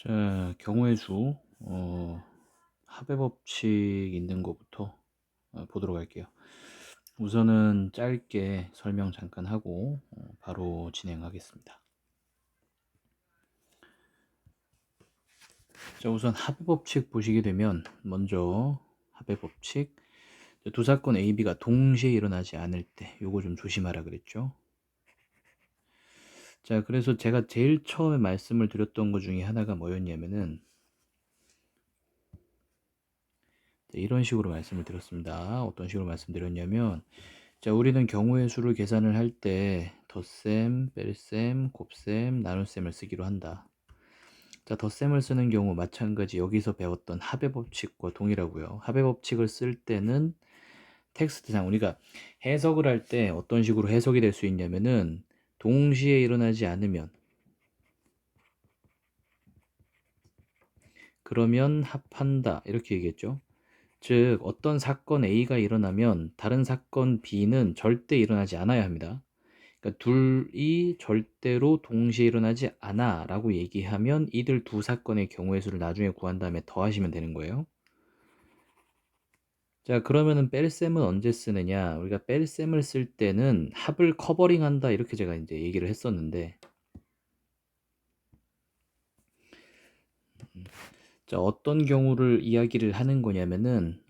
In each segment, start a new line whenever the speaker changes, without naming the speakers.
자, 경우의 수, 합의 법칙 있는 것부터 보도록 할게요. 우선은 짧게 설명 잠깐 하고 바로 진행하겠습니다. 자, 우선 합의 법칙 보시게 되면 먼저 합의 법칙, 두 사건 A, B가 동시에 일어나지 않을 때 요거 좀 조심하라 그랬죠. 자, 그래서 제가 제일 처음에 말씀을 드렸던 것 중에 하나가 뭐였냐면은 이런 식으로 말씀을 드렸습니다. 어떤 식으로 말씀드렸냐면, 자, 우리는 경우의 수를 계산을 할 때 덧셈, 뺄셈, 곱셈, 나눗셈을 쓰기로 한다. 자, 덧셈을 쓰는 경우 마찬가지 여기서 배웠던 합의 법칙과 동일하고요. 합의 법칙을 쓸 때는 텍스트상 우리가 해석을 할 때 어떤 식으로 해석이 될 수 있냐면은 동시에 일어나지 않으면, 그러면 합한다 이렇게 얘기했죠. 즉 어떤 사건 A가 일어나면 다른 사건 B는 절대 일어나지 않아야 합니다. 그러니까 둘이 절대로 동시에 일어나지 않아 라고 얘기하면 이들 두 사건의 경우의 수를 나중에 구한 다음에 더하시면 되는 거예요. 자, 그러면은 뺄셈은 언제 쓰느냐? 우리가 뺄셈을 쓸 때는 합을 커버링한다 이렇게 제가 이제 얘기를 했었는데, 자, 어떤 경우를 이야기를 하는 거냐면은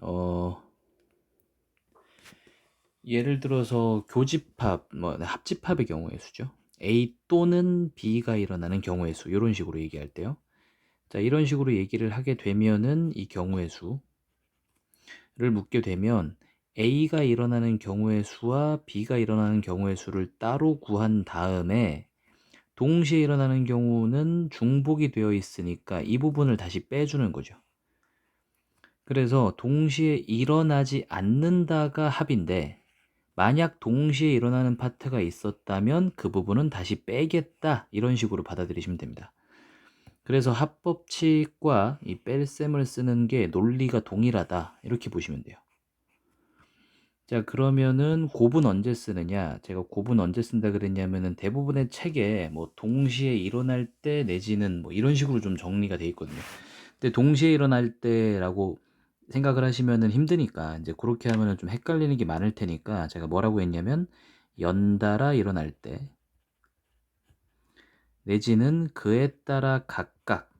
예를 들어서 교집합, 합집합의 경우의 수죠. A 또는 B가 일어나는 경우의 수, 이런 식으로 얘기할 때요. 자, 이런 식으로 얘기를 하게 되면은 이 경우의 수를 묻게 되면 A가 일어나는 경우의 수와 B가 일어나는 경우의 수를 따로 구한 다음에 동시에 일어나는 경우는 중복이 되어 있으니까 이 부분을 다시 빼주는 거죠. 그래서 동시에 일어나지 않는다가 합인데, 만약 동시에 일어나는 파트가 있었다면 그 부분은 다시 빼겠다 이런 식으로 받아들이시면 됩니다. 그래서 합법칙과 이 뺄셈을 쓰는 게 논리가 동일하다 이렇게 보시면 돼요. 자, 그러면은 곱은 언제 쓰느냐? 제가 곱은 언제 쓴다 그랬냐면은 대부분의 책에 뭐 동시에 일어날 때 내지는 뭐 이런 식으로 좀 정리가 돼 있거든요. 근데 동시에 일어날 때라고 생각을 하시면은 힘드니까 이제 그렇게 하면은 좀 헷갈리는 게 많을 테니까 제가 뭐라고 했냐면 연달아 일어날 때 내지는 그에 따라 각각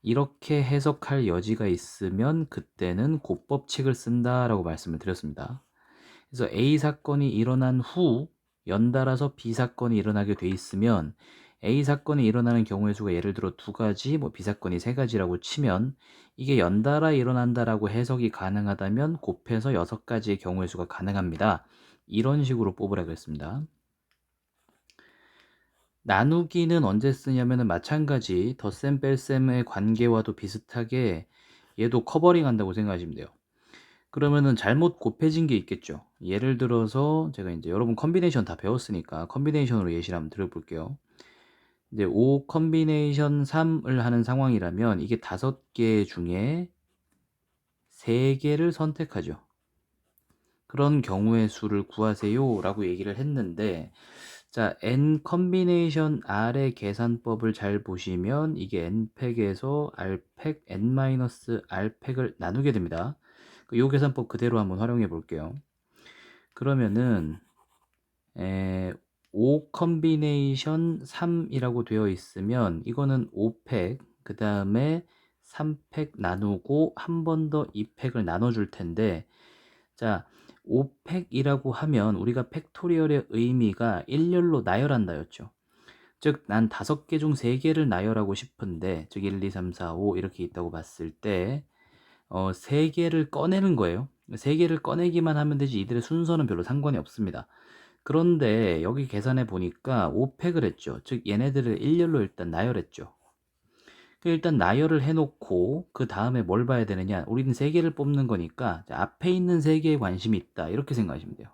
이렇게 해석할 여지가 있으면 그때는 곱법칙을 쓴다라고 말씀을 드렸습니다. 그래서 A 사건이 일어난 후 연달아서 B 사건이 일어나게 돼 있으면 A 사건이 일어나는 경우의 수가 예를 들어 두 가지, 뭐 B 사건이 세 가지라고 치면 이게 연달아 일어난다라고 해석이 가능하다면 곱해서 여섯 가지의 경우의 수가 가능합니다. 이런 식으로 뽑으라 그랬습니다. 나누기는 언제 쓰냐면은 마찬가지 덧셈 뺄셈의 관계와도 비슷하게 얘도 커버링 한다고 생각하시면 돼요. 그러면은 잘못 곱해진 게 있겠죠. 예를 들어서 제가 이제 여러분 컨비네이션 다 배웠으니까 컨비네이션으로 예시를 한번 들어볼게요. 이제 5 컨비네이션 3을 하는 상황이라면 이게 5개 중에 3개를 선택하죠. 그런 경우의 수를 구하세요 라고 얘기를 했는데, 자, n 컨비네이션 r의 계산법을 잘 보시면 이게 n팩에서 r팩 n-r팩을 나누게 됩니다. 이 계산법 그대로 한번 활용해 볼게요. 그러면은 5 컨비네이션 3이라고 되어 있으면 이거는 5팩 그 다음에 3팩 나누고 한 번 더 2팩을 나눠줄 텐데, 자, 5팩이라고 하면 우리가 팩토리얼의 의미가 일렬로 나열한다였죠. 즉, 난 5개 중 3개를 나열하고 싶은데, 즉 1, 2, 3, 4, 5 이렇게 있다고 봤을 때 3개를 꺼내는 거예요. 3개를 꺼내기만 하면 되지 이들의 순서는 별로 상관이 없습니다. 그런데 여기 계산해 보니까 5팩을 했죠. 즉 얘네들을 일렬로 일단 나열했죠. 일단 나열을 해놓고 그 다음에 뭘 봐야 되느냐, 우리는 3개를 뽑는 거니까 앞에 있는 3개에 관심이 있다 이렇게 생각하시면 돼요.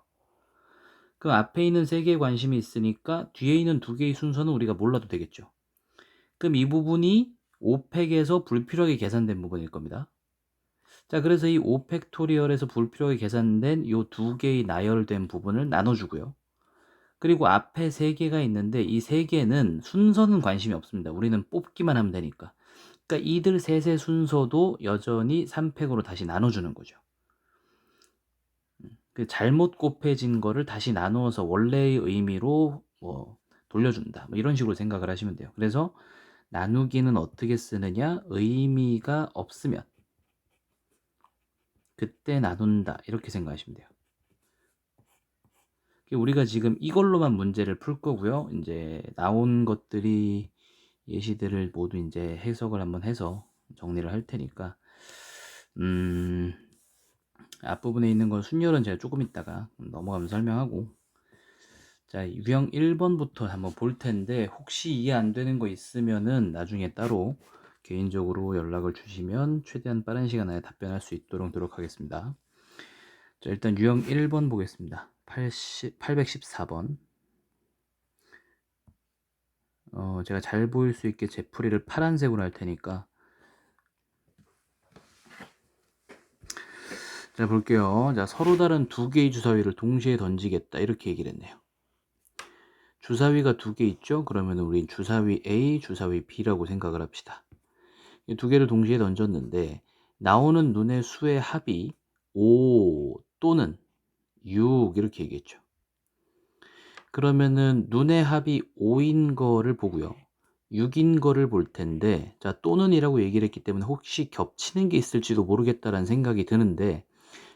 그 앞에 있는 3개에 관심이 있으니까 뒤에 있는 2개의 순서는 우리가 몰라도 되겠죠. 그럼 이 부분이 5팩에서 불필요하게 계산된 부분일 겁니다. 자, 그래서 이 5팩토리얼에서 불필요하게 계산된 이 2개의 나열된 부분을 나눠주고요. 그리고 앞에 3개가 있는데 이 3개는 순서는 관심이 없습니다. 우리는 뽑기만 하면 되니까. 그러니까 이들 셋의 순서도 여전히 3팩으로 다시 나눠주는 거죠. 그 잘못 곱해진 거를 다시 나누어서 원래의 의미로 뭐 돌려준다. 뭐 이런 식으로 생각을 하시면 돼요. 그래서 나누기는 어떻게 쓰느냐? 의미가 없으면 그때 나눈다. 이렇게 생각하시면 돼요. 우리가 지금 이걸로만 문제를 풀 거고요. 이제 나온 것들이 예시들을 모두 이제 해석을 한번 해서 정리를 할 테니까 앞부분에 있는 건 순열은 제가 조금 있다가 넘어가면서 설명하고, 자, 유형 1번부터 한번 볼 텐데 혹시 이해 안 되는 거 있으면은 나중에 따로 개인적으로 연락을 주시면 최대한 빠른 시간 안에 답변할 수 있도록 노력하겠습니다. 자, 일단 유형 1번 보겠습니다. 814번. 제가 잘 보일 수 있게 제 풀이를 파란색으로 할 테니까. 자, 볼게요. 자, 서로 다른 두 개의 주사위를 동시에 던지겠다. 이렇게 얘기를 했네요. 주사위가 두 개 있죠? 그러면 우린 주사위 A, 주사위 B라고 생각을 합시다. 이 두 개를 동시에 던졌는데 나오는 눈의 수의 합이 5 또는 6 이렇게 얘기했죠. 그러면은 눈의 합이 5인 거를 보고요. 6인 거를 볼 텐데, 자, 또는 이라고 얘기를 했기 때문에 혹시 겹치는 게 있을지도 모르겠다라는 생각이 드는데,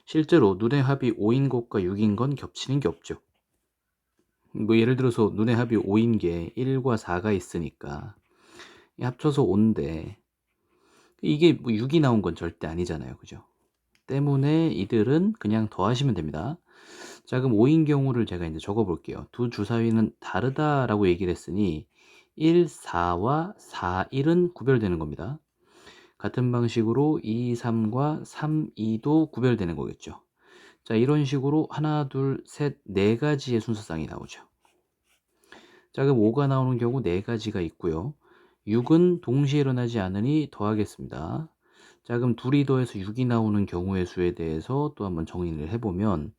실제로 눈의 합이 5인 것과 6인 건 겹치는 게 없죠. 뭐 예를 들어서 눈의 합이 5인 게 1과 4가 있으니까 합쳐서 5인데 이게 뭐 6이 나온 건 절대 아니잖아요. 그죠? 때문에 이들은 그냥 더하시면 됩니다. 자, 그럼 5인 경우를 제가 이제 적어 볼게요. 두 주사위는 다르다라고 얘기를 했으니 1, 4와 4, 1은 구별되는 겁니다. 같은 방식으로 2, 3과 3, 2도 구별되는 거겠죠. 자, 이런 식으로 하나, 둘, 셋, 네 가지의 순서상이 나오죠. 자, 그럼 5가 나오는 경우 네 가지가 있고요. 6은 동시에 일어나지 않으니 더하겠습니다. 자, 그럼 둘이 더해서 6이 나오는 경우의 수에 대해서 또 한번 정리를 해보면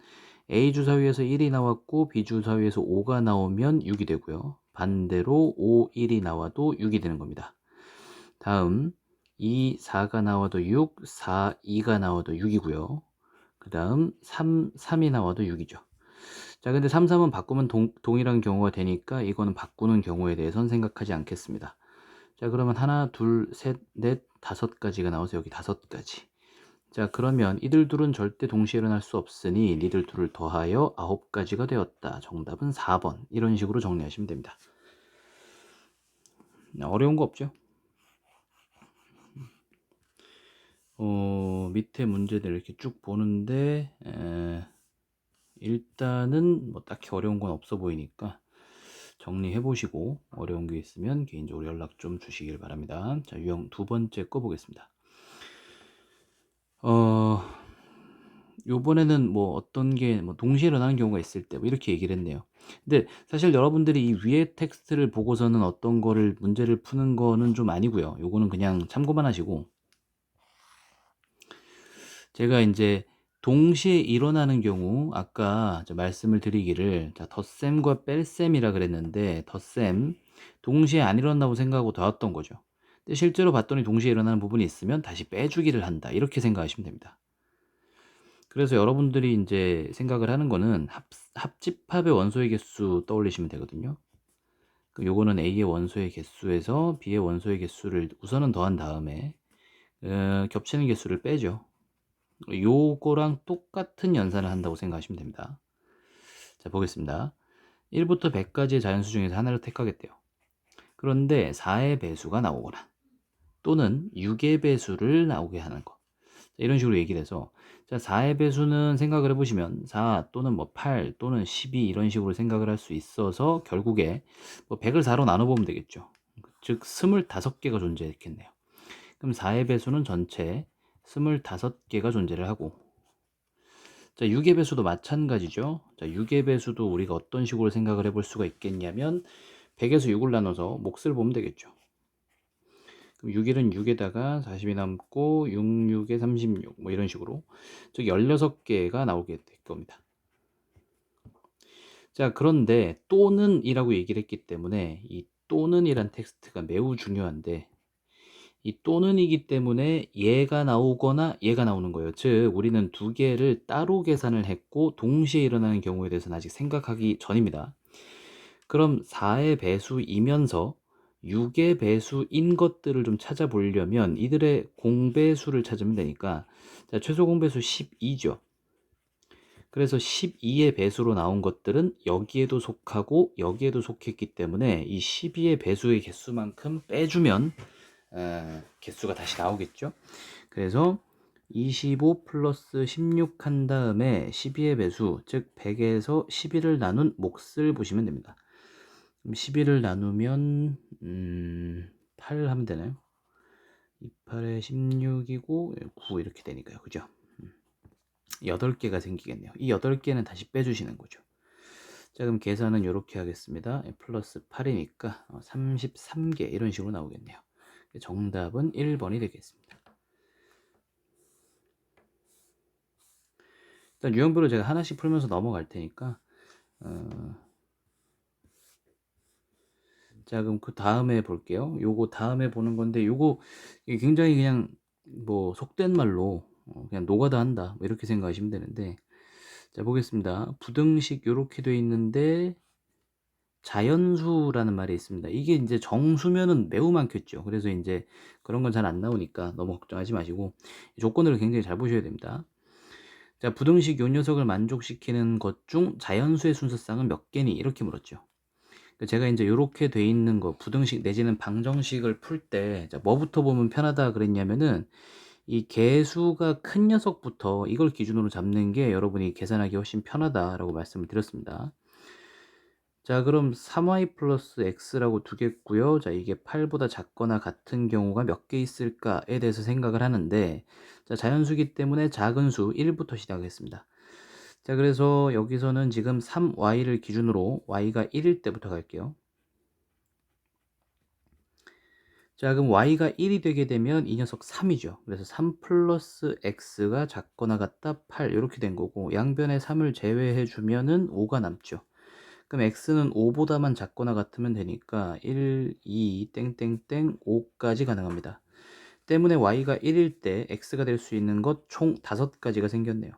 A 주사위에서 1이 나왔고 B 주사위에서 5가 나오면 6이 되고요. 반대로 5, 1이 나와도 6이 되는 겁니다. 다음 2, 4가 나와도 6, 4, 2가 나와도 6이고요. 그 다음 3, 3이 나와도 6이죠. 자, 근데 3, 3은 바꾸면 동일한 경우가 되니까 이거는 바꾸는 경우에 대해서는 생각하지 않겠습니다. 자, 그러면 하나, 둘, 셋, 넷, 다섯 가지가 나와서 여기 다섯 가지. 자, 그러면 이들 둘은 절대 동시에 일어날 수 없으니 니들 둘을 더하여 9가지가 되었다. 정답은 4번. 이런 식으로 정리하시면 됩니다. 어려운 거 없죠? 밑에 문제들 이렇게 쭉 보는데 일단은 뭐 딱히 어려운 건 없어 보이니까 정리해 보시고 어려운 게 있으면 개인적으로 연락 좀 주시길 바랍니다. 자, 유형 두 번째 거 보겠습니다. 요번에는 뭐 어떤 게 뭐 동시에 일어나는 경우가 있을 때 뭐 이렇게 얘기를 했네요. 근데 사실 여러분들이 이 위에 텍스트를 보고서는 어떤 거를 문제를 푸는 거는 좀 아니고요. 요거는 그냥 참고만 하시고, 제가 이제 동시에 일어나는 경우 아까 말씀을 드리기를, 자, 덧셈과 뺄셈이라 그랬는데 덧셈 동시에 안 일어난다고 생각하고 더했던 거죠. 근데 실제로 봤더니 동시에 일어나는 부분이 있으면 다시 빼주기를 한다. 이렇게 생각하시면 됩니다. 그래서 여러분들이 이제 생각을 하는 거는 합집합의 원소의 개수 떠올리시면 되거든요. 요거는 A의 원소의 개수에서 B의 원소의 개수를 우선은 더한 다음에 겹치는 개수를 빼죠. 요거랑 똑같은 연산을 한다고 생각하시면 됩니다. 자, 보겠습니다. 1부터 100까지의 자연수 중에서 하나를 택하겠대요. 그런데 4의 배수가 나오거나 또는 6의 배수를 나오게 하는 거, 이런 식으로 얘기를 해서, 자, 4의 배수는 생각을 해보시면 4 또는 뭐 8 또는 12 이런 식으로 생각을 할 수 있어서 결국에 뭐 100을 4로 나눠보면 되겠죠. 즉 25개가 존재했겠네요. 그럼 4의 배수는 전체 25개가 존재를 하고, 자, 6의 배수도 마찬가지죠. 자, 6의 배수도 우리가 어떤 식으로 생각을 해볼 수가 있겠냐면 100에서 6을 나눠서 몫을 보면 되겠죠. 그럼 6일은 6에다가 40이 남고 6, 6에 36 뭐 이런 식으로 즉 16개가 나오게 될 겁니다. 자, 그런데 또는 이라고 얘기를 했기 때문에 이 또는 이란 텍스트가 매우 중요한데, 이 또는이기 때문에 얘가 나오거나 얘가 나오는 거예요. 즉 우리는 두 개를 따로 계산을 했고 동시에 일어나는 경우에 대해서는 아직 생각하기 전입니다. 그럼 4의 배수이면서 6의 배수인 것들을 좀 찾아보려면 이들의 공배수를 찾으면 되니까, 자, 최소 공배수 12죠. 그래서 12의 배수로 나온 것들은 여기에도 속하고 여기에도 속했기 때문에 이 12의 배수의 개수만큼 빼주면 개수가 다시 나오겠죠. 그래서 25 플러스 16 한 다음에 12의 배수, 즉 100에서 11을 나눈 몫을 보시면 됩니다. 그럼 11을 나누면 8 하면 되나요? 28에 16이고 9 이렇게 되니까요. 그죠? 8개가 생기겠네요. 이 8개는 다시 빼주시는 거죠. 자, 그럼 계산은 이렇게 하겠습니다. 플러스 8이니까 33개 이런 식으로 나오겠네요. 정답은 1번이 되겠습니다. 일단 유형별로 제가 하나씩 풀면서 넘어갈 테니까 자, 그럼 그 다음에 볼게요. 요거 다음에 보는 건데 요거 굉장히 그냥 뭐 속된 말로 그냥 노가다 한다 뭐 이렇게 생각하시면 되는데, 자 보겠습니다. 부등식 요렇게 돼 있는데 자연수라는 말이 있습니다. 이게 이제 정수면은 매우 많겠죠. 그래서 이제 그런 건 잘 안 나오니까 너무 걱정하지 마시고 조건들을 굉장히 잘 보셔야 됩니다. 자, 부등식 요 녀석을 만족시키는 것 중 자연수의 순서쌍은 몇 개니? 이렇게 물었죠. 제가 이제 이렇게 돼 있는 거 부등식 내지는 방정식을 풀 때 뭐부터 보면 편하다 그랬냐면은 이 개수가 큰 녀석부터 이걸 기준으로 잡는 게 여러분이 계산하기 훨씬 편하다라고 말씀을 드렸습니다. 자, 그럼 3y 플러스 x라고 두겠고요. 자, 이게 8보다 작거나 같은 경우가 몇 개 있을까에 대해서 생각을 하는데, 자, 자연수기 때문에 작은 수 1부터 시작하겠습니다. 자, 그래서 여기서는 지금 3y를 기준으로 y가 1일 때부터 갈게요. 자, 그럼 y가 1이 되게 되면 이 녀석 3이죠. 그래서 3 플러스 x가 작거나 같다 8 이렇게 된 거고, 양변에 3을 제외해 주면은 5가 남죠. 그럼 x는 5보다만 작거나 같으면 되니까 1, 2, 땡땡땡 5까지 가능합니다. 때문에 y가 1일 때 x가 될 수 있는 것 총 5가지가 생겼네요.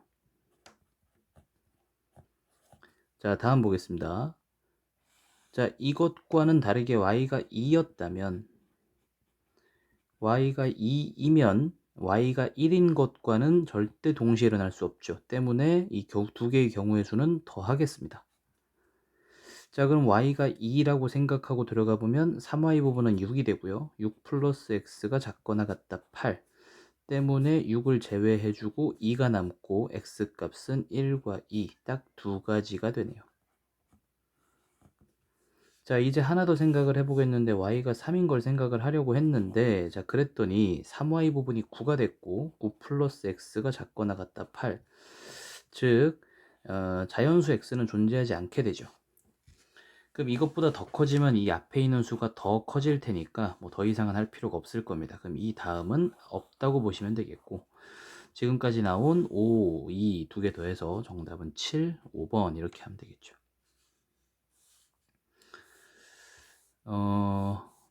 자, 다음 보겠습니다. 자, 이것과는 다르게 y가 2였다면 y가 2이면 y가 1인 것과는 절대 동시에 일어날 수 없죠. 때문에 이 두 개의 경우의 수는 더하겠습니다. 자, 그럼 y가 2라고 생각하고 들어가 보면 3y 부분은 6이 되고요. 6 플러스 x가 작거나 같다 8 때문에 6을 제외해주고 2가 남고 x 값은 1과 2 딱 두 가지가 되네요. 자, 이제 하나 더 생각을 해보겠는데 y가 3인 걸 생각을 하려고 했는데, 자, 그랬더니 3y 부분이 9가 됐고 9 플러스 x가 작거나 같다 8 즉 자연수 x는 존재하지 않게 되죠. 그럼 이것보다 더 커지면 이 앞에 있는 수가 더 커질 테니까 뭐 더 이상은 할 필요가 없을 겁니다. 그럼 이 다음은 없다고 보시면 되겠고, 지금까지 나온 5, 2 두 개 더해서 정답은 7, 5번 이렇게 하면 되겠죠.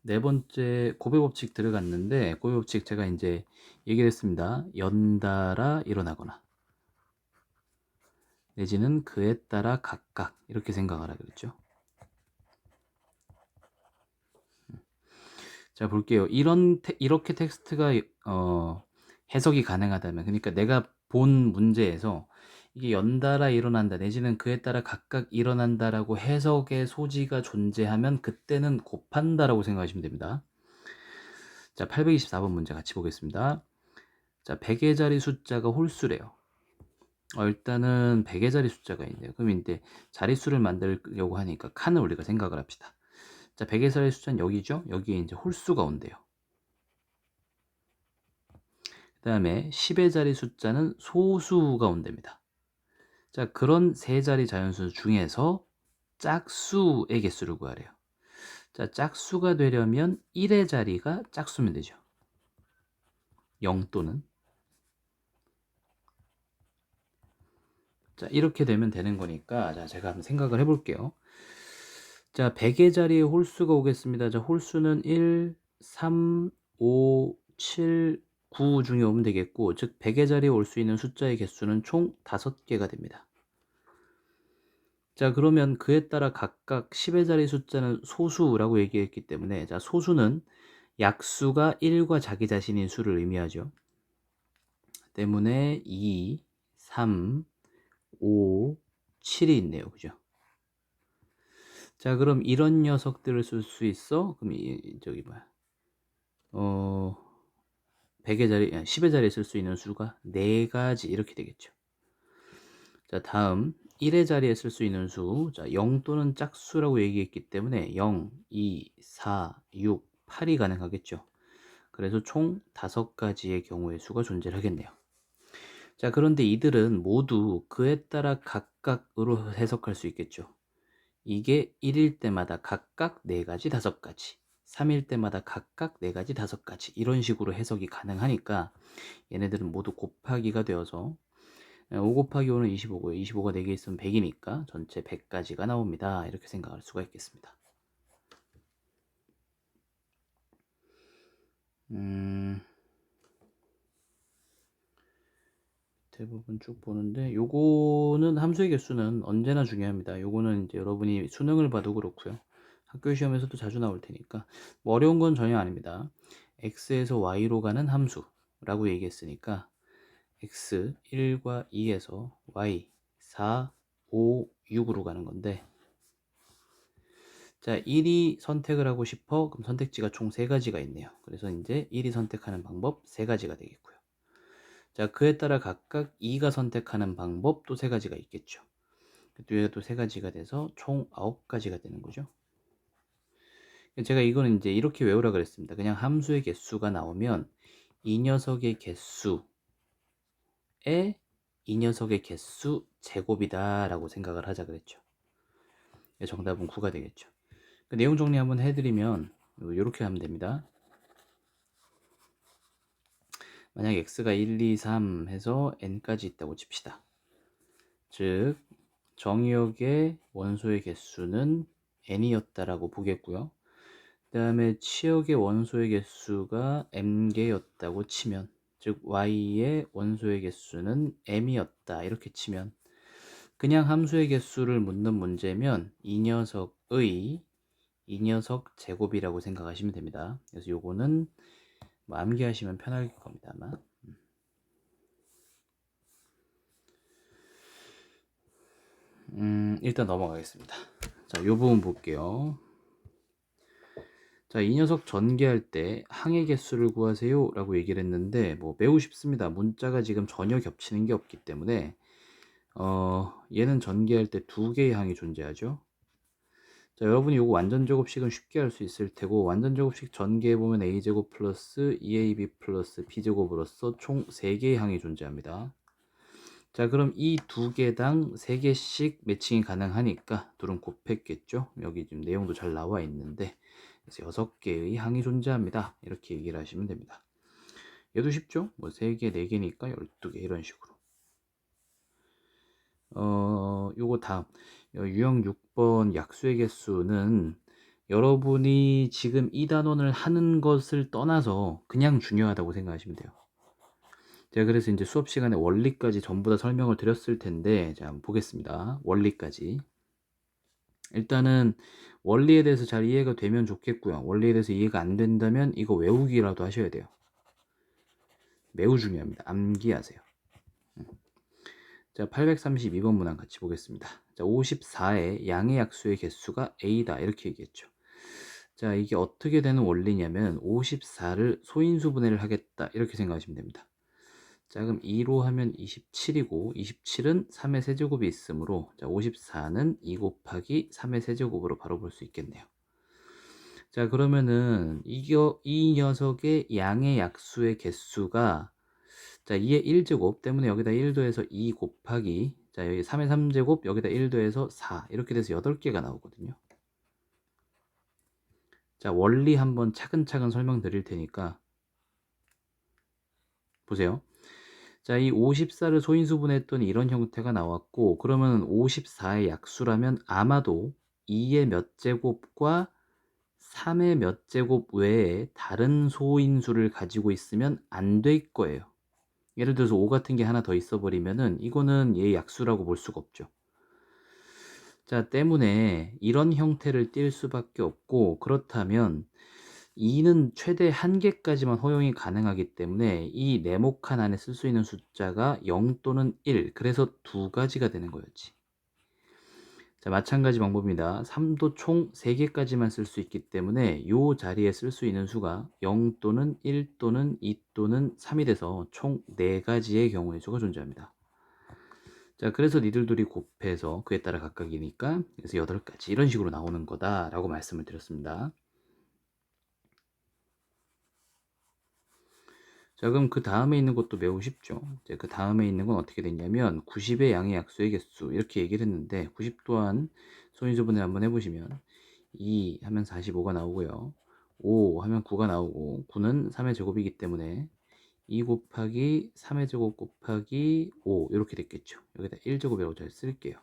네 번째 고배법칙 들어갔는데, 고배법칙 제가 이제 얘기를 했습니다. 연달아 일어나거나 내지는 그에 따라 각각 이렇게 생각하라 그랬죠. 자, 볼게요. 이렇게 텍스트가 해석이 가능하다면, 그러니까 내가 본 문제에서 이게 연달아 일어난다 내지는 그에 따라 각각 일어난다라고 해석의 소지가 존재하면 그때는 곱한다라고 생각하시면 됩니다. 자, 824번 문제 같이 보겠습니다. 자, 100의 자리 숫자가 홀수래요. 일단은 100의 자리 숫자가 있네요. 그럼 이제 자릿수를 만들려고 하니까 칸을 우리가 생각을 합시다. 자, 100의 자리 숫자는 여기죠. 여기에 이제 홀수가 온대요. 그 다음에 10의 자리 숫자는 소수가 온답니다. 자, 그런 세 자리 자연수 중에서 짝수의 개수를 구하래요. 자, 짝수가 되려면 1의 자리가 짝수면 되죠. 0 또는. 자, 이렇게 되면 되는 거니까, 자, 제가 한번 생각을 해볼게요. 자, 100의 자리에 홀수가 오겠습니다. 자, 홀수는 1, 3, 5, 7, 9 중에 오면 되겠고, 즉 100의 자리에 올 수 있는 숫자의 개수는 총 5개가 됩니다. 자, 그러면 그에 따라 각각 10의 자리 숫자는 소수라고 얘기했기 때문에, 자, 소수는 약수가 1과 자기 자신인 수를 의미하죠. 때문에 2, 3, 5, 7이 있네요. 그죠? 자, 그럼 이런 녀석들을 쓸 수 있어? 그럼 저기 뭐야? 100의 자리, 10의 자리에 쓸 수 있는 수가 4가지 이렇게 되겠죠. 자, 다음 1의 자리에 쓸 수 있는 수. 자, 0 또는 짝수라고 얘기했기 때문에 0, 2, 4, 6, 8이 가능하겠죠. 그래서 총 5가지의 경우의 수가 존재하겠네요. 자, 그런데 이들은 모두 그에 따라 각각으로 해석할 수 있겠죠. 이게 1일 때마다 각각 4가지, 5가지, 3일 때마다 각각 4가지, 5가지 이런 식으로 해석이 가능하니까 얘네들은 모두 곱하기가 되어서 5 곱하기 5는 25고요. 25가 4개 있으면 100이니까 전체 100가지가 나옵니다. 이렇게 생각할 수가 있겠습니다. 대부분 쭉 보는데 요거는 함수의 개수는 언제나 중요합니다. 요거는 이제 여러분이 수능을 봐도 그렇고요. 학교 시험에서도 자주 나올 테니까 뭐 어려운 건 전혀 아닙니다. x에서 y로 가는 함수라고 얘기했으니까 x 1과 2에서 y 4, 5, 6으로 가는 건데, 자, 1이 선택을 하고 싶어. 그럼 선택지가 총 3가지가 있네요. 그래서 이제 1이 선택하는 방법 3가지가 되겠고요. 자, 그에 따라 각각 2가 선택하는 방법 또 3가지가 있겠죠. 그 뒤에 또 3가지가 돼서 총 9가지가 되는 거죠. 제가 이거는 이제 이렇게 외우라 그랬습니다. 그냥 함수의 개수가 나오면 이 녀석의 개수에 이 녀석의 개수 제곱이다 라고 생각을 하자 그랬죠. 정답은 9가 되겠죠. 그 내용 정리 한번 해드리면 이렇게 하면 됩니다. 만약 x가 1, 2, 3 해서 n까지 있다고 칩시다. 즉 정의역의 원소의 개수는 n이었다라고 보겠고요. 그 다음에 치역의 원소의 개수가 m개였다고 치면, 즉 y의 원소의 개수는 m이었다 이렇게 치면, 그냥 함수의 개수를 묻는 문제면 이 녀석 제곱이라고 생각하시면 됩니다. 그래서 요거는 뭐 암기하시면 편할 겁니다 아마. 일단 넘어가겠습니다. 자, 요 부분 볼게요. 자, 이 녀석 전개할 때 항의 개수를 구하세요 라고 얘기를 했는데 뭐 매우 쉽습니다. 문자가 지금 전혀 겹치는 게 없기 때문에 얘는 전개할 때 2개의 항이 존재하죠. 자, 여러분이 요거 완전 제곱식은 쉽게 할 수 있을 테고, 완전 제곱식 전개해 보면 a제곱 플러스 2ab 플러스 b제곱으로서 총 3개의 항이 존재합니다. 자, 그럼 이 2개당 3개씩 매칭이 가능하니까 둘은 곱했겠죠. 여기 지금 내용도 잘 나와 있는데, 그래서 6개의 항이 존재합니다. 이렇게 얘기를 하시면 됩니다. 얘도 쉽죠? 뭐 3개, 4개니까 12개 이런 식으로. 요거 다음 유형 6번 약수의 개수는 여러분이 지금 이 단원을 하는 것을 떠나서 그냥 중요하다고 생각하시면 돼요. 제가 그래서 이제 수업 시간에 원리까지 전부 다 설명을 드렸을 텐데, 자, 한번 보겠습니다. 원리까지. 일단은 원리에 대해서 잘 이해가 되면 좋겠고요. 원리에 대해서 이해가 안 된다면 이거 외우기라도 하셔야 돼요. 매우 중요합니다. 암기하세요. 자, 832번 문항 같이 보겠습니다. 자, 54의 양의 약수의 개수가 a다 이렇게 얘기했죠. 자, 이게 어떻게 되는 원리냐면 54를 소인수분해를 하겠다 이렇게 생각하시면 됩니다. 자, 그럼 2로 하면 27이고 27은 3의 세제곱이 있으므로, 자, 54는 2 곱하기 3의 세제곱으로 바로 볼 수 있겠네요. 자, 그러면은 이 녀석의 양의 약수의 개수가, 자, 2의 1제곱 때문에 여기다 1 더해서 2 곱하기, 자, 여기 3의 3제곱 여기다 1 더해서 4 이렇게 돼서 8개가 나오거든요. 자, 원리 한번 차근차근 설명드릴 테니까 보세요. 자, 이 54를 소인수분했더니 이런 형태가 나왔고, 그러면 54의 약수라면 아마도 2의 몇 제곱과 3의 몇 제곱 외에 다른 소인수를 가지고 있으면 안 될 거예요. 예를 들어서 5 같은 게 하나 더 있어 버리면은 이거는 얘 약수라고 볼 수가 없죠. 자, 때문에 이런 형태를 띌 수밖에 없고, 그렇다면 2는 최대 1개까지만 허용이 가능하기 때문에 이 네모칸 안에 쓸 수 있는 숫자가 0 또는 1, 그래서 두 가지가 되는 거였지. 자, 마찬가지 방법입니다. 3도 총 3개까지만 쓸 수 있기 때문에 이 자리에 쓸 수 있는 수가 0 또는 1 또는 2 또는 3이 돼서 총 4가지의 경우의 수가 존재합니다. 자, 그래서 니들둘이 곱해서 그에 따라 각각이니까 그래서 8가지 이런 식으로 나오는 거다라고 말씀을 드렸습니다. 자, 그럼 그 다음에 있는 것도 매우 쉽죠. 이제 그 다음에 있는 건 어떻게 됐냐면 90의 양의 약수의 개수 이렇게 얘기를 했는데, 90 또한 소인수분해 한번 해보시면 2 하면 45가 나오고요. 5 하면 9가 나오고, 9는 3의 제곱이기 때문에 2 곱하기 3의 제곱 곱하기 5 이렇게 됐겠죠. 여기다 1제곱이라고 잘 쓸게요.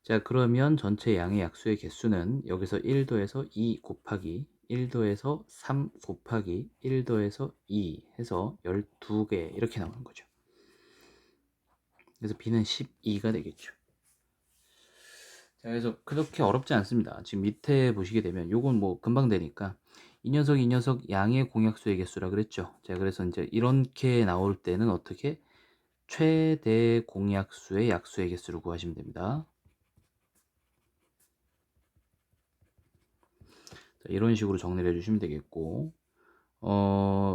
자, 그러면 전체 양의 약수의 개수는 여기서 1 더해서 2 곱하기 1 더해서 3 곱하기 1 더해서 2 해서 12개 이렇게 나오는 거죠. 그래서 b는 12가 되겠죠. 자, 그래서 그렇게 어렵지 않습니다. 지금 밑에 보시게 되면 요건 뭐 금방 되니까 이 녀석 양의 공약수의 개수라 그랬죠. 자, 그래서 이제 이렇게 나올 때는 어떻게 최대 공약수의 약수의 개수를 구하시면 됩니다. 자, 이런 식으로 정리를 해주시면 되겠고,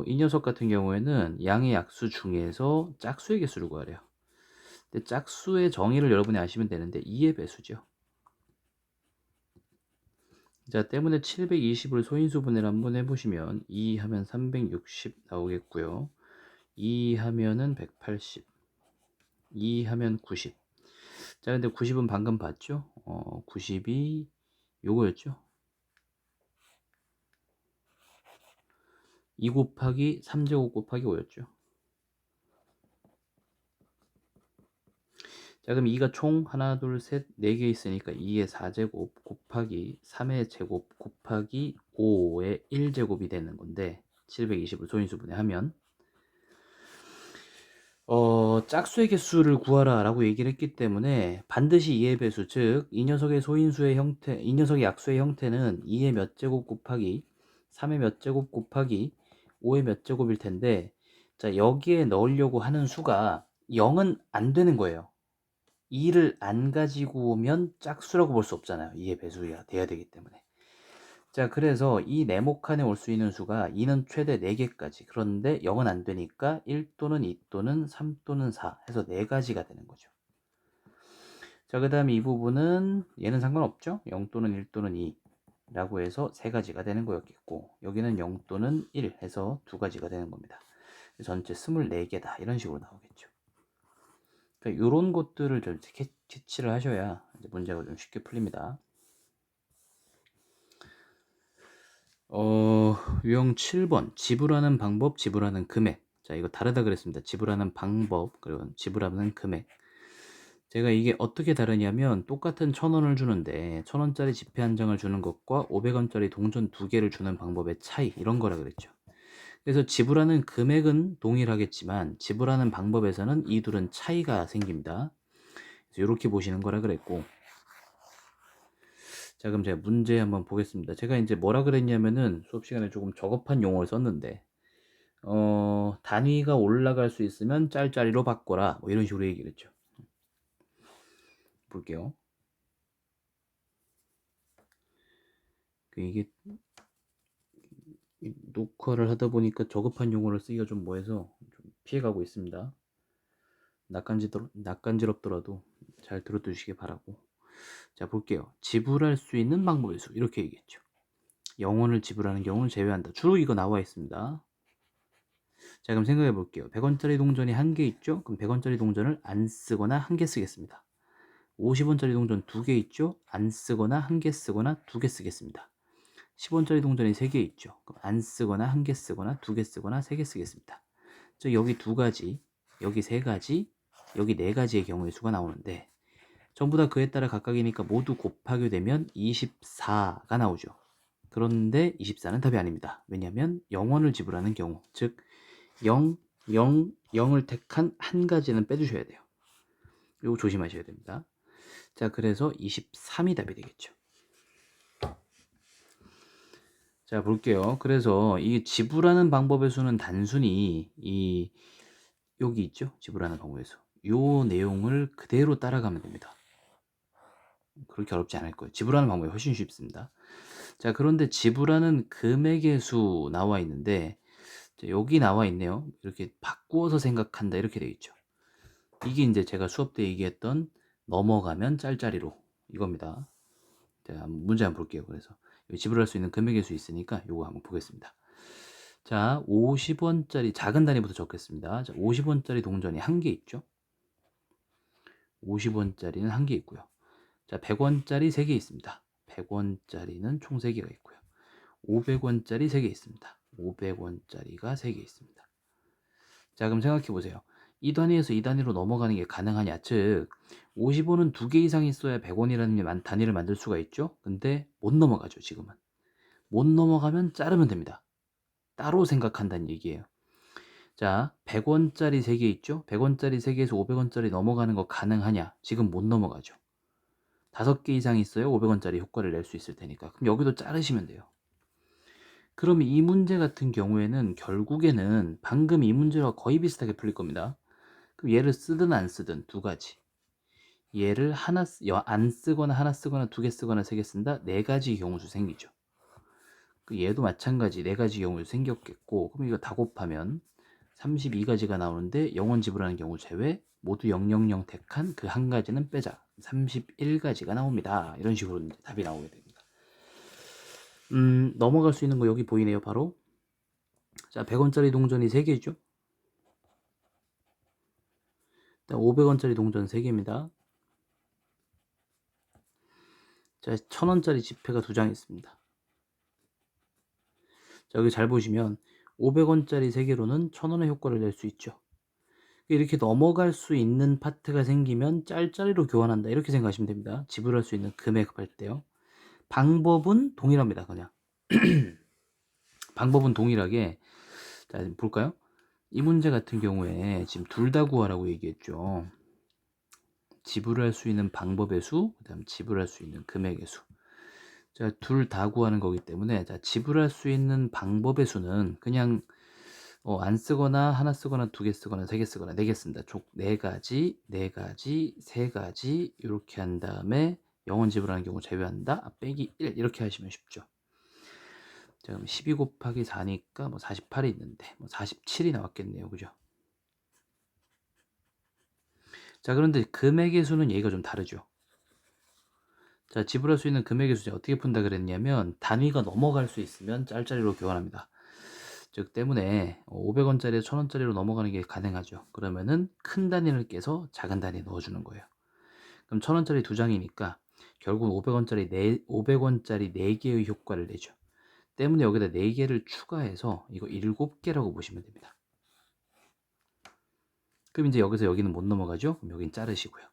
이 녀석 같은 경우에는 양의 약수 중에서 짝수의 개수를 구하래요. 근데 짝수의 정의를 여러분이 아시면 되는데 2의 배수죠. 자, 때문에 720을 소인수분해를 한번 해보시면 2 하면 360 나오겠고요. 2 하면은 180, 2 하면 90. 자, 근데 90은 방금 봤죠? 90이 요거였죠? 2 곱하기 3제곱 곱하기 5였죠. 자, 그럼 2가 총 하나, 둘, 셋, 4개 있으니까 2의 4제곱 곱하기 3의 제곱 곱하기 5의 1제곱이 되는 건데, 720을 소인수분해 하면 짝수의 개수를 구하라 라고 얘기를 했기 때문에 반드시 2의 배수, 즉 이 녀석의 소인수의 형태, 이 녀석의 약수의 형태는 2의 몇 제곱 곱하기 3의 몇 제곱 곱하기 5의 몇 제곱일 텐데, 자, 여기에 넣으려고 하는 수가 0은 안 되는 거예요. 2를 안 가지고 오면 짝수라고 볼 수 없잖아요. 2의 배수가 돼야 되기 때문에. 자, 그래서 이 네모칸에 올 수 있는 수가 2는 최대 4개까지. 그런데 0은 안 되니까 1 또는 2 또는 3 또는 4 해서 4가지가 되는 거죠. 자, 그 다음에 이 부분은 얘는 상관없죠. 0 또는 1 또는 2 라고 해서 3가지가 되는 거였겠고, 여기는 0 또는 1 해서 2가지가 되는 겁니다. 전체 24개다 이런 식으로 나오겠죠. 그러니까 이런 것들을 좀 캐치를 하셔야 이제 문제가 좀 쉽게 풀립니다. 유형 7번 지불하는 방법, 지불하는 금액. 자, 이거 다르다 그랬습니다. 지불하는 방법, 그리고 지불하는 금액. 제가 이게 어떻게 다르냐면, 똑같은 1,000원을 주는데 1,000원짜리 지폐 한 장을 주는 것과 500원짜리 동전 2개를 주는 방법의 차이, 이런 거라 그랬죠. 그래서 지불하는 금액은 동일하겠지만 지불하는 방법에서는 이 둘은 차이가 생깁니다. 그래서 이렇게 보시는 거라 그랬고, 자, 그럼 제가 문제 한번 보겠습니다. 제가 이제 뭐라 그랬냐면은 수업 시간에 조금 저급한 용어를 썼는데, 단위가 올라갈 수 있으면 짤짤이로 바꿔라, 뭐 이런 식으로 얘기를 했죠. 볼게요. 이게 녹화를 하다 보니까 저급한 용어를 쓰기가 좀 뭐해서 좀 피해가고 있습니다. 낯간지럽더라도 잘 들어두시기 바라고. 자, 볼게요. 지불할 수 있는 방법의 수, 이렇게 얘기했죠. 영원을 지불하는 경우는 제외한다. 주로 이거 나와 있습니다. 자, 그럼 생각해 볼게요. 100원짜리 동전이 1개 있죠? 그럼 100원짜리 동전을 안 쓰거나 1개 쓰겠습니다. 50원짜리 동전 2개 있죠? 안 쓰거나 1개 쓰거나 2개 쓰겠습니다. 10원짜리 동전이 3개 있죠? 그럼 안 쓰거나 1개 쓰거나 2개 쓰거나 3개 쓰겠습니다. 즉 여기 2가지, 여기 3가지, 여기 4가지의 경우의 수가 나오는데, 전부 다 그에 따라 각각이니까 모두 곱하게 되면 24가 나오죠. 그런데 24는 답이 아닙니다. 왜냐하면 0원을 지불하는 경우, 즉 0, 0, 0을 택한 한 가지는 빼주셔야 돼요. 이거 조심하셔야 됩니다. 자, 그래서 23이 답이 되겠죠. 자, 볼게요. 그래서 이 지불하는 방법의 수는 단순히 여기 있죠? 지불하는 방법의 수. 요 내용을 그대로 따라가면 됩니다. 그렇게 어렵지 않을 거예요. 지불하는 방법이 훨씬 쉽습니다. 자, 그런데 지불하는 금액의 수 나와 있는데, 자, 여기 나와 있네요. 이렇게 바꾸어서 생각한다 이렇게 되어 있죠. 이게 이제 제가 수업 때 얘기했던 넘어가면 짤짤이로 이겁니다. 자, 문제 한번 볼게요. 그래서 지불할 수 있는 금액의 수 있으니까 요거 한번 보겠습니다. 자, 50원짜리 작은 단위부터 적겠습니다. 자, 50원짜리 동전이 한 개 있죠. 50원짜리는 한 개 있고요. 자, 100원짜리 3개 있습니다. 100원짜리는 총 3개가 있고요. 500원짜리 3개 있습니다. 500원짜리가 3개 있습니다. 자, 그럼 생각해 보세요. 이 단위에서 이 단위로 넘어가는 게 가능하냐? 즉 50원은 2개 이상 있어야 100원이라는 단위를 만들 수가 있죠. 근데 못 넘어가죠. 지금은 못 넘어가면 자르면 됩니다. 따로 생각한다는 얘기예요. 자, 100원짜리 3개 있죠. 100원짜리 3개에서 500원짜리 넘어가는 거 가능하냐? 지금 못 넘어가죠. 5개 이상 있어야 500원짜리 효과를 낼 수 있을 테니까. 그럼 여기도 자르시면 돼요. 그럼 이 문제 같은 경우에는 결국에는 방금 이 문제와 거의 비슷하게 풀릴 겁니다. 그럼 얘를 쓰든 안 쓰든 두 가지. 얘를 안 쓰거나 하나 쓰거나 2개 쓰거나 3개 쓴다. 4가지 경우수 생기죠. 얘도 마찬가지 4가지 경우수 생겼겠고, 그럼 이거 다 곱하면 32가지가 나오는데 0원 지불하는 경우 제외, 모두 000 택한 그 한 가지는 빼자. 31가지가 나옵니다. 이런 식으로 이제 답이 나오게 됩니다. 넘어갈 수 있는 거 여기 보이네요. 바로 자, 100원짜리 동전이 3개죠. 500원짜리 동전 3개입니다. 자, 1000원짜리 지폐가 2장 있습니다. 자, 여기 잘 보시면 500원짜리 3개로는 1000원의 효과를 낼 수 있죠. 이렇게 넘어갈 수 있는 파트가 생기면 짤짤이로 교환한다 이렇게 생각하시면 됩니다. 지불할 수 있는 금액 할 때요. 방법은 동일합니다. 그냥 방법은 동일하게. 자, 볼까요? 이 문제 같은 경우에 지금 둘 다 구하라고 얘기했죠. 지불할 수 있는 방법의 수, 그 다음 지불할 수 있는 금액의 수. 자, 둘 다 구하는 거기 때문에, 자, 지불할 수 있는 방법의 수는 그냥 안 쓰거나 하나 쓰거나 2개 쓰거나 3개 쓰거나 4개 쓴다. 총 4가지, 4가지, 3가지 이렇게 한 다음에 0원 지불하는 경우 제외한다. 빼기 1 이렇게 하시면 쉽죠. 자, 그럼 12 곱하기 4니까 뭐 48이 있는데 뭐 47이 나왔겠네요. 그죠? 자, 그런데 금액의 수는 얘기가 좀 다르죠. 자, 지불할 수 있는 금액의 수제 어떻게 푼다 그랬냐면 단위가 넘어갈 수 있으면 짤짤이로 교환합니다. 즉 때문에 500원짜리에서 1000원짜리로 넘어가는 게 가능하죠. 그러면은 큰 단위를 깨서 작은 단위에 넣어주는 거예요. 그럼 1000원짜리 2장이니까 결국 500원짜리 4개의 효과를 내죠. 때문에 여기다 4개를 추가해서 이거 7개라고 보시면 됩니다. 그럼 이제 여기서 여기는 못 넘어가죠? 그럼 여긴 자르시고요.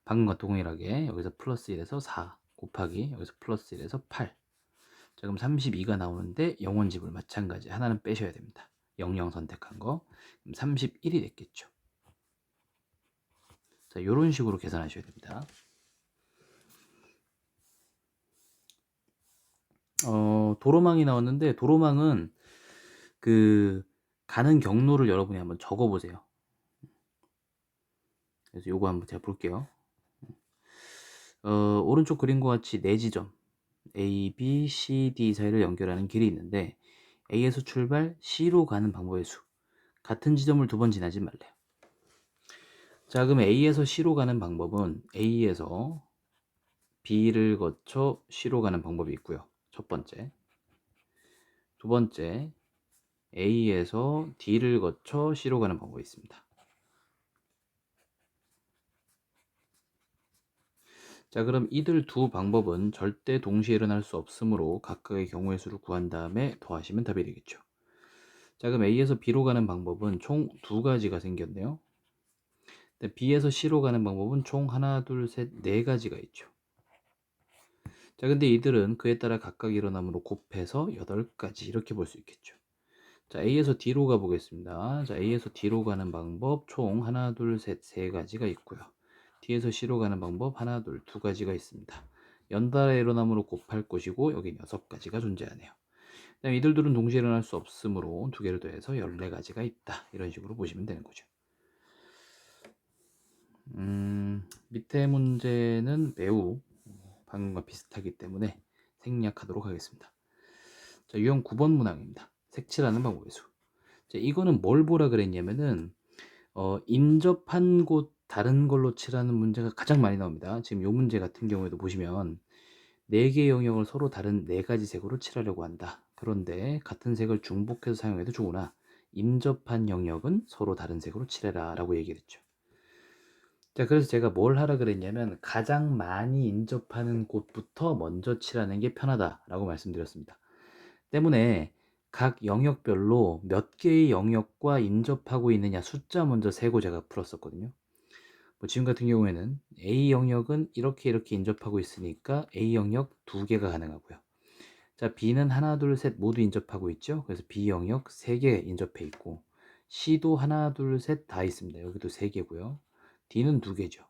방금과 동일하게 여기서 플러스 1에서 4 곱하기 여기서 플러스 1에서 8. 자, 그럼 32가 나오는데 0원 지불 마찬가지 하나는 빼셔야 됩니다. 00 선택한 거. 그럼 31이 됐겠죠. 자, 이런 식으로 계산하셔야 됩니다. 도로망이 나왔는데 도로망은 그 가는 경로를 여러분이 한번 적어 보세요. 그래서 요거 한번 제가 볼게요. 오른쪽 그림과 같이 4지점 A, B, C, D 사이를 연결하는 길이 있는데 A에서 출발 C로 가는 방법의 수. 같은 지점을 2번 지나지 말래요. 자, 그럼 A에서 C로 가는 방법은 A에서 B를 거쳐 C로 가는 방법이 있고요. 첫 번째. 두 번째, A에서 D를 거쳐 C로 가는 방법이 있습니다. 자, 그럼 이들 두 방법은 절대 동시에 일어날 수 없으므로 각각의 경우의 수를 구한 다음에 더하시면 답이 되겠죠. 자, 그럼 A에서 B로 가는 방법은 총 2가지가 생겼네요. B에서 C로 가는 방법은 총 하나, 둘, 셋, 4가지가 있죠. 자, 근데 이들은 그에 따라 각각 일어남으로 곱해서 8가지 이렇게 볼 수 있겠죠. 자, A에서 D로 가보겠습니다. 자, A에서 D로 가는 방법 총 하나, 둘, 셋, 세 가지가 있고요. D에서 C로 가는 방법 하나, 둘, 두 가지가 있습니다. 연달아 일어남으로 곱할 것이고 여기 6가지가 존재하네요. 그다음 이들 둘은 동시에 일어날 수 없으므로 두 개를 더해서 14가지가 있다. 이런 식으로 보시면 되는 거죠. 밑에 문제는 매우 방금과 비슷하기 때문에 생략하도록 하겠습니다. 자, 유형 9번 문항입니다. 색칠하는 방법의 수. 자, 이거는 뭘 보라 그랬냐면은 인접한 곳 다른 걸로 칠하는 문제가 가장 많이 나옵니다. 지금 이 문제 같은 경우에도 보시면 4개의 영역을 서로 다른 4가지 색으로 칠하려고 한다. 그런데 같은 색을 중복해서 사용해도 좋으나 인접한 영역은 서로 다른 색으로 칠해라 라고 얘기를 했죠. 자, 그래서 제가 뭘 하라 그랬냐면 가장 많이 인접하는 곳부터 먼저 칠하는 게 편하다라고 말씀드렸습니다. 때문에 각 영역별로 몇 개의 영역과 인접하고 있느냐 숫자 먼저 세고 제가 풀었었거든요. 뭐 지금 같은 경우에는 A 영역은 이렇게 인접하고 있으니까 A 영역 2개가 가능하고요. 자, B는 하나, 둘, 셋 모두 인접하고 있죠. 그래서 B 영역 3개 인접해 있고 C도 하나, 둘, 셋 다 있습니다. 여기도 3개고요. D는 2개죠.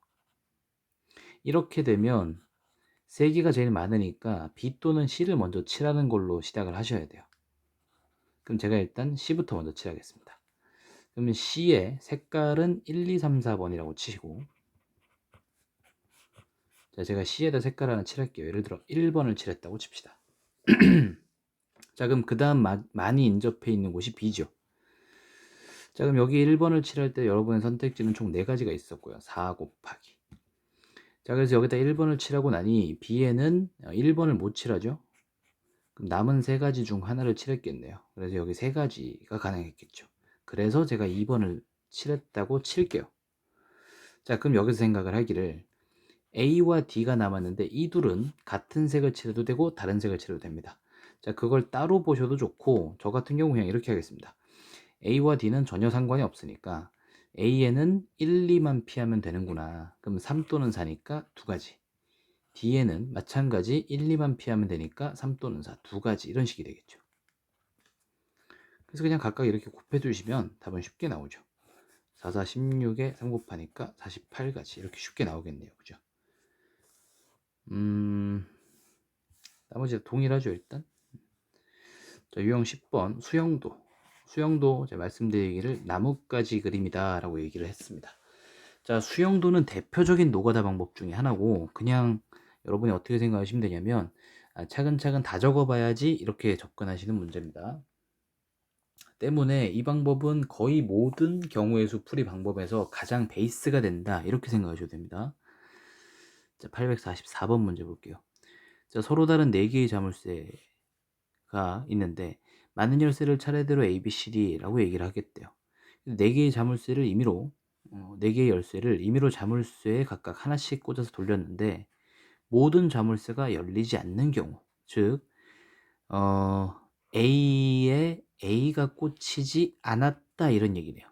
이렇게 되면 3개가 제일 많으니까 B 또는 C를 먼저 칠하는 걸로 시작을 하셔야 돼요. 그럼 제가 일단 C부터 먼저 칠하겠습니다. 그러면 C의 색깔은 1, 2, 3, 4번이라고 치시고, 자, 제가 C에다 색깔 하나 칠할게요. 예를 들어 1번을 칠했다고 칩시다. 자, 그럼 그 다음 많이 인접해 있는 곳이 B죠. 자, 그럼 여기 1번을 칠할 때 여러분의 선택지는 총 4가지가 있었고요. 4 곱하기. 자, 그래서 여기다 1번을 칠하고 나니 B에는 1번을 못 칠하죠. 그럼 남은 3가지 중 하나를 칠했겠네요. 그래서 여기 3가지가 가능했겠죠. 그래서 제가 2번을 칠했다고 칠게요. 자, 그럼 여기서 생각을 하기를 A와 D가 남았는데 이 둘은 같은 색을 칠해도 되고 다른 색을 칠해도 됩니다. 자, 그걸 따로 보셔도 좋고 저 같은 경우 그냥 이렇게 하겠습니다. A와 D는 전혀 상관이 없으니까 A에는 1, 2만 피하면 되는구나. 그럼 3 또는 4니까 2가지. D에는 마찬가지 1, 2만 피하면 되니까 3 또는 4, 2가지 이런 식이 되겠죠. 그래서 그냥 각각 이렇게 곱해주시면 답은 쉽게 나오죠. 4, 4, 16에 3 곱하니까 48가지 이렇게 쉽게 나오겠네요. 그죠? 나머지 동일하죠 일단. 자, 유형 10번 수영도 제가 말씀드리기를 나뭇가지 그림이다 라고 얘기를 했습니다. 자, 수영도는 대표적인 노가다 방법 중에 하나고 그냥 여러분이 어떻게 생각하시면 되냐면 차근차근 다 적어봐야지 이렇게 접근하시는 문제입니다. 때문에 이 방법은 거의 모든 경우의 수 풀이 방법에서 가장 베이스가 된다 이렇게 생각하셔도 됩니다. 자, 844번 문제 볼게요. 자, 서로 다른 4개의 자물쇠가 있는데 많은 열쇠를 차례대로 A, B, C, D라고 얘기를 하겠대요. 4개의 자물쇠를 임의로 4개의 열쇠를 임의로 자물쇠에 각각 하나씩 꽂아서 돌렸는데 모든 자물쇠가 열리지 않는 경우, 즉 A에 A가 꽂히지 않았다 이런 얘기네요.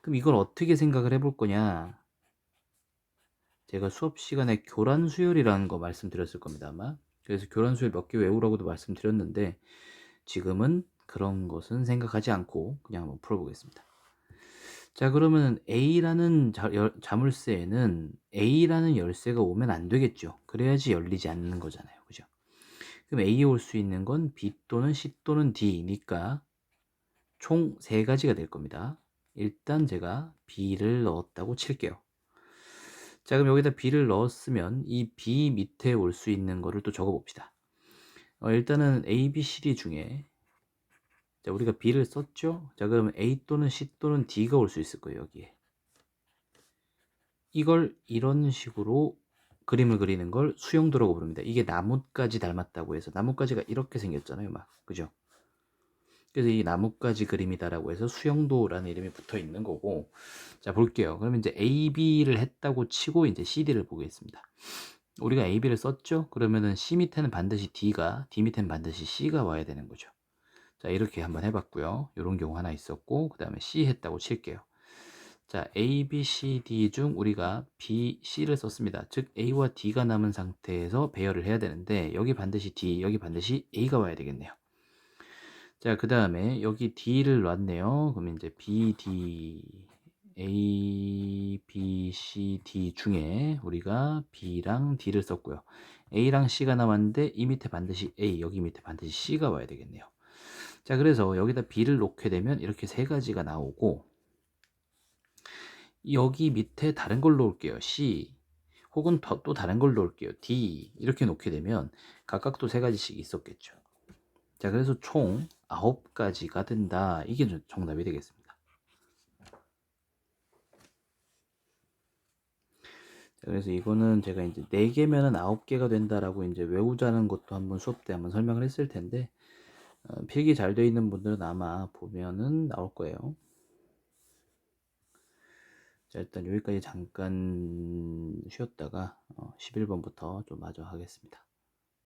그럼 이걸 어떻게 생각을 해볼 거냐? 제가 수업 시간에 교란 수열이라는 거 말씀드렸을 겁니다 아마. 그래서 교란 수열 몇 개 외우라고도 말씀드렸는데 지금은 그런 것은 생각하지 않고 그냥 한번 풀어보겠습니다. 자, 그러면 A라는 자물쇠에는 A라는 열쇠가 오면 안 되겠죠. 그래야지 열리지 않는 거잖아요. 그죠? 그럼 A에 올 수 있는 건 B 또는 C 또는 D니까 총 3가지가 될 겁니다. 일단 제가 B를 넣었다고 칠게요. 자, 그럼 여기다 B를 넣었으면 이 B 밑에 올 수 있는 거를 또 적어 봅시다. 일단은 A, B, C, D 중에 자, 우리가 B를 썼죠? 자, 그러면 A 또는 C 또는 D가 올 수 있을 거예요, 여기에. 이걸 이런 식으로 그림을 그리는 걸 수영도라고 부릅니다. 이게 나뭇가지 닮았다고 해서 나뭇가지가 이렇게 생겼잖아요, 막. 그죠? 그래서 이 나뭇가지 그림이다라고 해서 수영도라는 이름이 붙어 있는 거고. 자, 볼게요. 그러면 이제 A, B를 했다고 치고 이제 C, D를 보겠습니다. 우리가 A, B를 썼죠? 그러면은 C 밑에는 반드시 D가, D 밑에는 반드시 C가 와야 되는 거죠. 자, 이렇게 한번 해봤고요. 이런 경우 하나 있었고, 그 다음에 C 했다고 칠게요. 자, A, B, C, D 중 우리가 B, C를 썼습니다. 즉 A와 D가 남은 상태에서 배열을 해야 되는데 여기 반드시 D, 여기 반드시 A가 와야 되겠네요. 자, 그 다음에 여기 D를 놨네요. 그러면 이제 B, D, A, B, C, D 중에 우리가 B랑 D를 썼고요. A랑 C가 남았는데 이 밑에 반드시 A, 여기 밑에 반드시 C가 와야 되겠네요. 자, 그래서 여기다 B를 놓게 되면 이렇게 세 가지가 나오고 여기 밑에 다른 걸 놓을게요. C 혹은 또 다른 걸 놓을게요. D 이렇게 놓게 되면 각각 또 세 가지씩 있었겠죠. 자, 그래서 총 9가지가 된다. 이게 정답이 되겠습니다. 자, 그래서 이거는 제가 이제 4개면은 9개가 된다라고 이제 외우자는 것도 한번 수업 때 한번 설명을 했을 텐데 필기 잘 되어 있는 분들은 아마 보면은 나올 거예요. 자, 일단 여기까지 잠깐 쉬었다가 11번부터 좀 마저 하겠습니다.